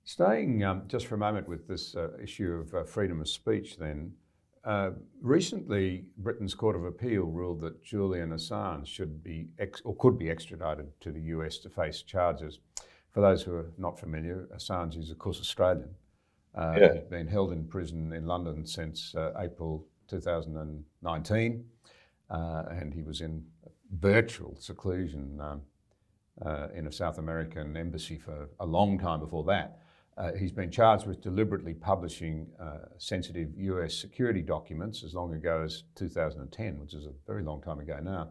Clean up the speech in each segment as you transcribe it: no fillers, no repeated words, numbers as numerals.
Staying just for a moment with this issue of freedom of speech, then, recently Britain's Court of Appeal ruled that Julian Assange should be or could be extradited to the US to face charges. For those who are not familiar, Assange is, of course, Australian. Yeah. He's been held in prison in London since April 2019, and he was in virtual seclusion in a South American embassy for a long time before that. He's been charged with deliberately publishing sensitive US security documents as long ago as 2010, which is a very long time ago now.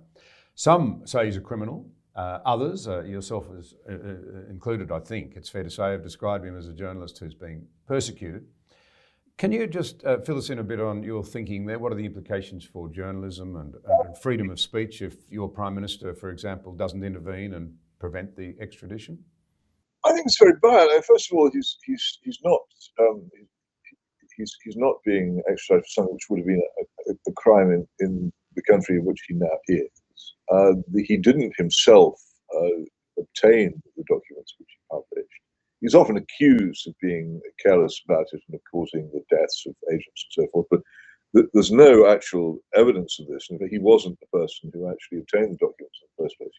Some say he's a criminal. Others, yourself as included, I think, it's fair to say, have described him as a journalist who's being persecuted. Can you just fill us in a bit on your thinking there? What are the implications for journalism and freedom of speech if your Prime Minister, for example, doesn't intervene and prevent the extradition? I think it's very bad. First of all, he's not being extradited for something which would have been a crime in the country in which he now is. He didn't himself obtain the documents which he published. He's often accused of being careless about it and of causing the deaths of agents and so forth, but there's no actual evidence of this. And he wasn't the person who actually obtained the documents in the first place.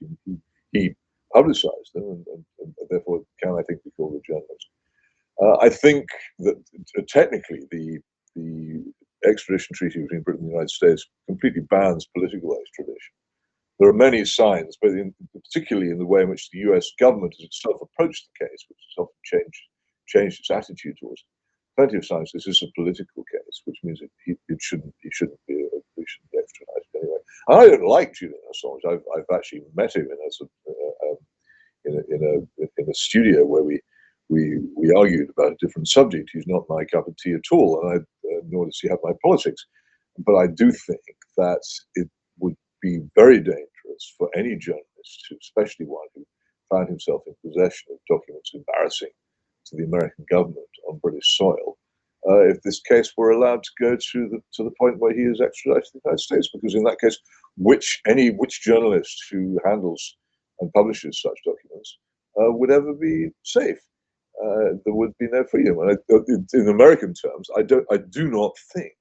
He publicised them and therefore can, I think, be called a journalist. I think that technically the extradition treaty between Britain and the United States completely bans political extradition. There are many signs, but particularly in the way in which the US government has itself approached the case, which has often changed its attitude towards it. Plenty of signs this is a political case, which means he shouldn't be extradited anyway. And I don't like Julian Assange. I've actually met him in a studio where we argued about a different subject. He's not my cup of tea at all, and nor does he have my politics. But I do think that it would be very dangerous for any journalist, especially one who found himself in possession of documents embarrassing to the American government on British soil, if this case were allowed to go to the point where he is extradited to the United States. Because in that case, which journalist who handles and publishes such documents would ever be safe? There would be no freedom. And in American terms, I do not think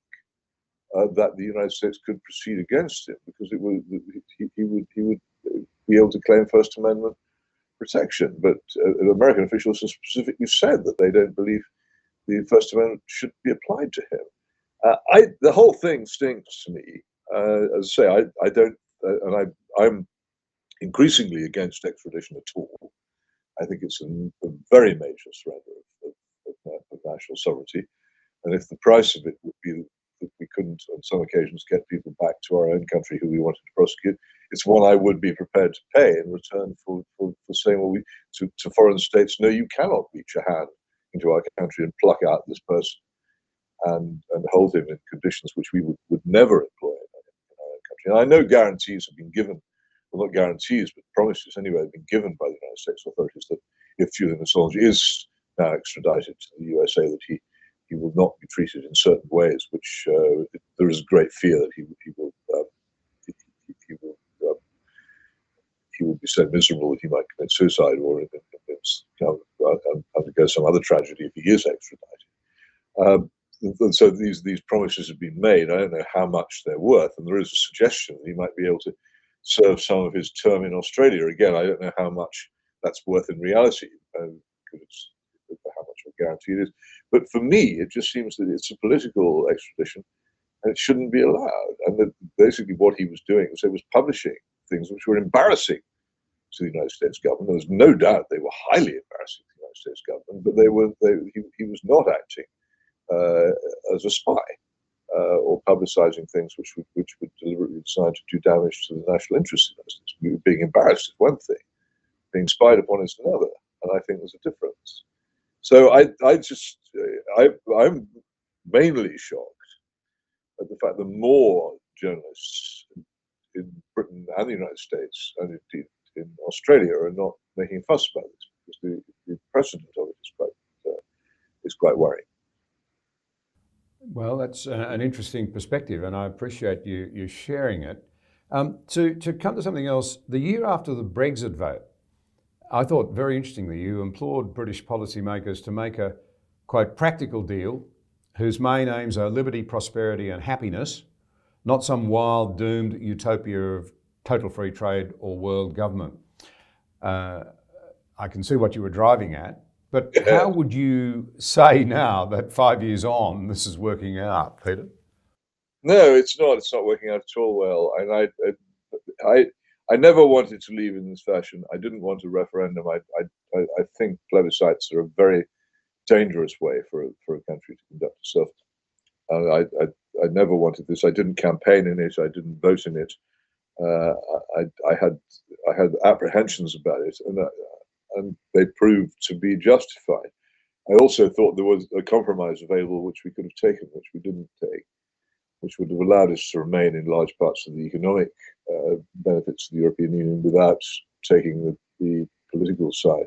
that the United States could proceed against him, because he would be able to claim First Amendment protection. But American officials have specifically said that they don't believe the First Amendment should be applied to him. The whole thing stinks to me. As I say, I don't, and I'm increasingly against extradition at all. I think it's a very major surrender of national sovereignty. And if the price of it would be that we couldn't, on some occasions, get people back to our own country who we wanted to prosecute, it's one I would be prepared to pay in return for saying, well, to foreign states, no, you cannot reach a hand into our country and pluck out this person and hold him in conditions which we would never employ in our own country. And I know guarantees have been given, well, not guarantees, but promises anyway, have been given by the United States authorities that if Julian Assange is now extradited to the USA, that he will not be treated in certain ways, which there is great fear that he will be so miserable that he might commit suicide or undergo some other tragedy if he is extradited. And so these promises have been made. I don't know how much they're worth, and there is a suggestion that he might be able to serve some of his term in Australia. Again, I don't know how much that's worth in reality, because it's how much of a guarantee it is. But for me, it just seems that it's a political extradition, and it shouldn't be allowed. And that basically what he was doing was he was publishing things which were embarrassing to the United States government. There was no doubt they were highly embarrassing to the United States government, but he was not acting as a spy or publicizing things which would deliberately decide to do damage to the national interest in those. Being embarrassed is one thing, being spied upon is another, and I think there's a difference. So I'm mainly shocked at the fact that more journalists in Britain and the United States, and indeed in Australia, are not making a fuss about this, because the precedent of it is quite worrying. Well, that's an interesting perspective, and I appreciate you sharing it. To come to something else, the year after the Brexit vote, I thought very interestingly, you implored British policymakers to make a, quote, practical deal whose main aims are liberty, prosperity and happiness, not some wild, doomed utopia of total free trade or world government. I can see what you were driving at, but how would you say now that 5 years on, this is working out, Peter? No, it's not. It's not working out at all well. And I never wanted to leave in this fashion. I didn't want a referendum. I think plebiscites are a very dangerous way for a country to conduct itself. And I never wanted this. I didn't campaign in it. I didn't vote in it. I had apprehensions about it, and they proved to be justified. I also thought there was a compromise available which we could have taken, which we didn't take, which would have allowed us to remain in large parts of the economic benefits of the European Union without taking the political side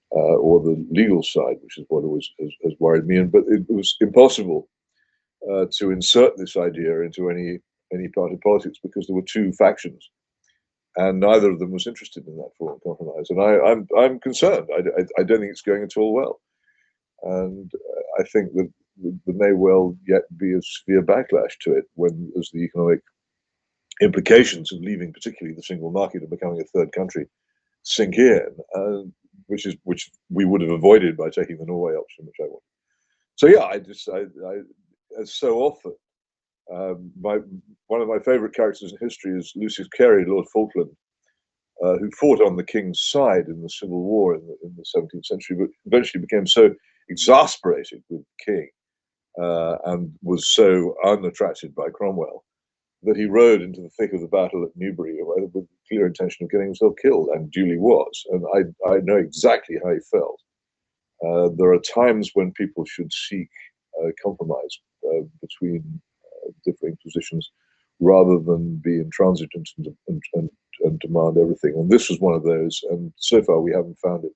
or the legal side, which is what has worried me. But it was impossible to insert this idea into any part of politics because there were two factions, and neither of them was interested in that form of compromise. And I'm concerned. I don't think it's going at all well, and I think that there may well yet be a severe backlash to it as the economic implications of leaving, particularly the single market and becoming a third country, sink in, which we would have avoided by taking the Norway option, which I wanted. So yeah, as so often, one of my favourite characters in history is Lucius Carey, Lord Falkland, who fought on the king's side in the Civil War in the 17th century, but eventually became so exasperated with the king and was so unattracted by Cromwell that he rode into the thick of the battle at Newbury with the clear intention of getting himself killed, and duly was. And I know exactly how he felt. There are times when people should seek compromise between differing positions rather than be intransigent and demand everything. And this was one of those, and so far we haven't found it.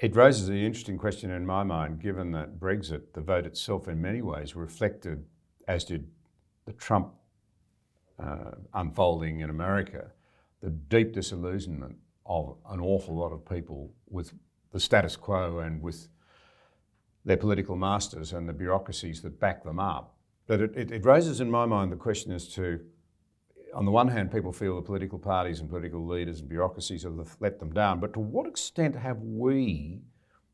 It raises an interesting question in my mind, given that Brexit, the vote itself in many ways reflected, as did the Trump unfolding in America, the deep disillusionment of an awful lot of people with the status quo and with their political masters and the bureaucracies that back them up. But it raises in my mind the question as to, on the one hand, people feel the political parties and political leaders and bureaucracies have let them down, but to what extent have we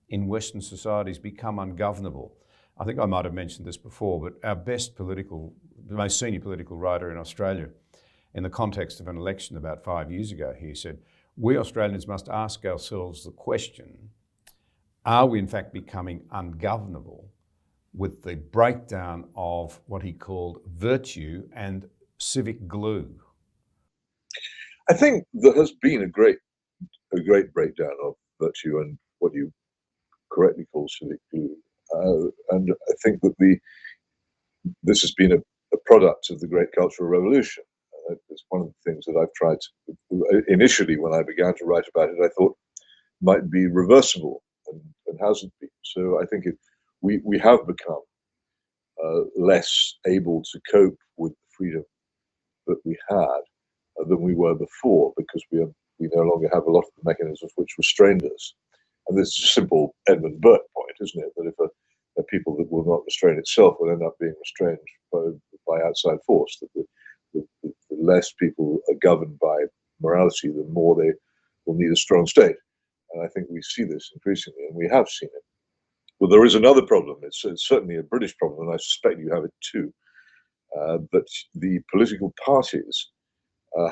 in Western societies become ungovernable? I think I might have mentioned this before, but our the most senior political writer in Australia, in the context of an election about 5 years ago, he said, we Australians must ask ourselves the question, are we in fact becoming ungovernable with the breakdown of what he called virtue and civic glue? I think there has been a great breakdown of virtue and what you correctly call civic glue, and I think that this has been a product of the Great Cultural Revolution. It's one of the things that I've tried to, initially when I began to write about it, I thought might be reversible and hasn't been. So I think we have become less able to cope with the freedom that we had than we were before, because we no longer have a lot of the mechanisms which restrained us. And this is a simple Edmund Burke point, isn't it? That if a people that will not restrain itself will end up being restrained by outside force, that the less people are governed by morality, the more they will need a strong state. And I think we see this increasingly, and we have seen it. Well, there is another problem. It's certainly a British problem, and I suspect you have it too. That the political parties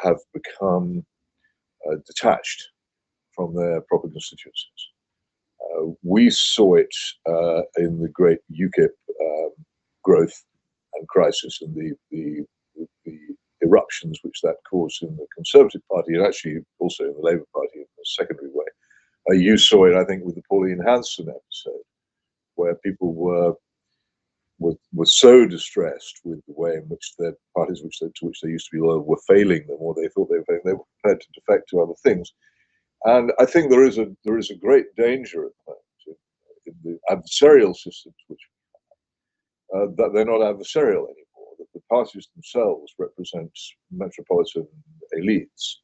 have become detached from their proper constituencies. We saw it in the great UKIP growth and crisis, and the eruptions which that caused in the Conservative Party, and actually also in the Labour Party in a secondary way. You saw it, I think, with the Pauline Hanson episode, where people were so distressed with the way in which their parties, to which they used to be loyal, were failing them, or they thought they were failing. They were prepared to defect to other things. And I think there is a great danger at the moment in the adversarial systems, which that they're not adversarial anymore. That the parties themselves represent metropolitan elites,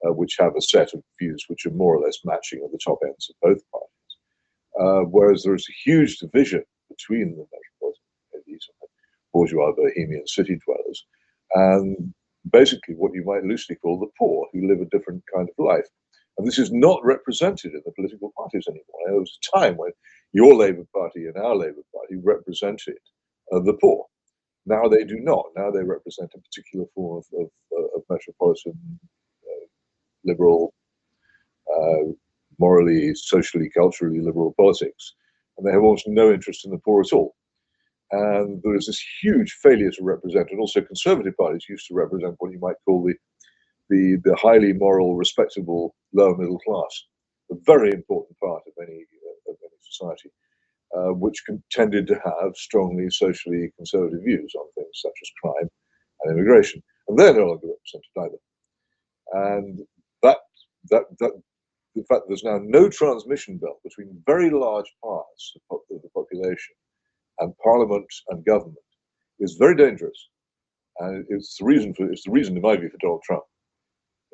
which have a set of views which are more or less matching at the top ends of both parties. Whereas there is a huge division between the metropolitan elite and the bourgeois bohemian city dwellers, and basically what you might loosely call the poor, who live a different kind of life. And this is not represented in the political parties anymore. There was a time when your Labour Party and our Labour Party represented the poor. Now they do not. Now they represent a particular form of metropolitan, liberal, morally, socially, culturally liberal politics. And they have almost no interest in the poor at all. And there is this huge failure to represent, and also conservative parties used to represent what you might call the highly moral, respectable lower middle class, a very important part of any society, which tended to have strongly socially conservative views on things such as crime and immigration, and they're no longer represented either. And in fact, there's now no transmission belt between very large parts of the population and Parliament and government is very dangerous, and it's the reason, in my view, for Donald Trump.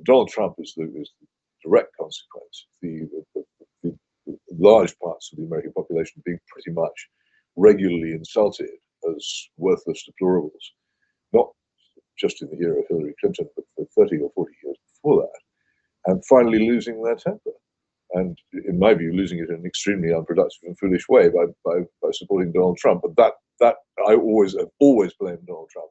Donald Trump is the direct consequence. The large parts of the American population being pretty much regularly insulted as worthless deplorables, not just in the era of Hillary Clinton, but for 30 or 40 years before that, and finally losing their temper. And in my view, losing it in an extremely unproductive and foolish way by supporting Donald Trump. But that I have always blamed Donald Trump.